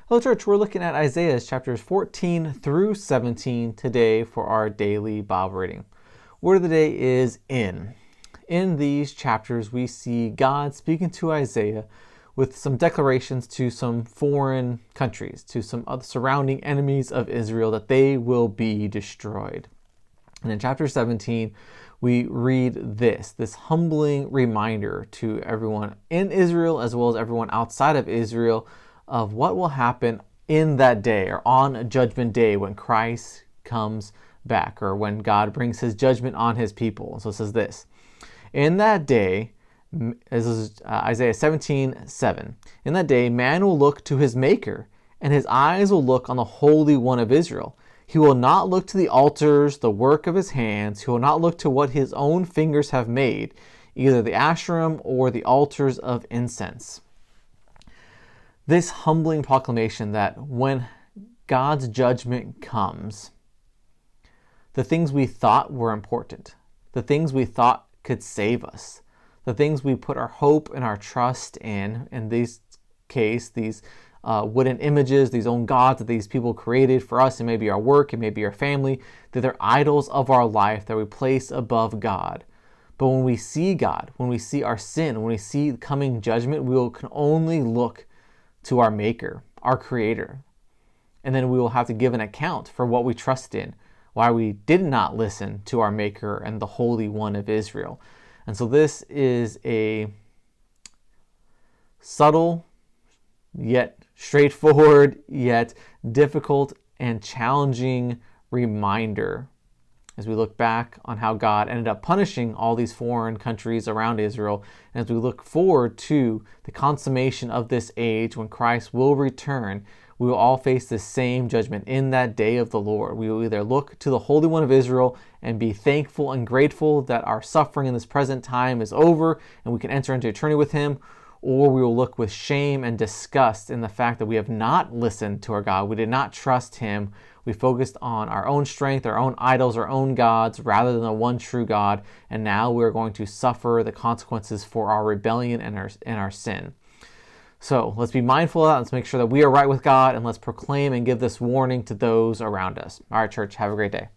Hello, church. We're looking at Isaiah chapters 14 through 17 today for our daily Bible reading. Word of the day is in. In these chapters, we see God speaking to Isaiah with some declarations to some foreign countries, to some other surrounding enemies of Israel, that they will be destroyed. And in chapter 17, we read this humbling reminder to everyone in Israel as well as everyone outside of Israel of what will happen in that day, or on Judgment Day, when Christ comes back, or when God brings his judgment on his people. So it says this: in that day, this is Isaiah 17:7. In that day, man will look to his maker, and his eyes will look on the Holy One of Israel. He will not look to the altars, the work of his hands. He will not look to what his own fingers have made, either the Asherim or the altars of incense. This humbling proclamation that when God's judgment comes, the things we thought were important, the things we thought could save us, the things we put our hope and our trust in this case, these wooden images, these own gods that these people created for us, it may be our work, it may be our family, that they're idols of our life that we place above God. But when we see God, when we see our sin, when we see coming judgment, we can only look to our Maker, our Creator. And then we will have to give an account for what we trust in, why we did not listen to our Maker and the Holy One of Israel. And so this is a subtle, yet straightforward, yet difficult and challenging reminder as we look back on how God ended up punishing all these foreign countries around Israel, and as we look forward to the consummation of this age when Christ will return. We will all face the same judgment in that day of the Lord. We will either look to the Holy One of Israel and be thankful and grateful that our suffering in this present time is over and we can enter into eternity with him, or we will look with shame and disgust in the fact that we have not listened to our God. We did not trust him. We focused on our own strength, our own idols, our own gods, rather than the one true God. And now we're going to suffer the consequences for our rebellion and our sin. So let's be mindful of that. Let's make sure that we are right with God, and let's proclaim and give this warning to those around us. All right, church, have a great day.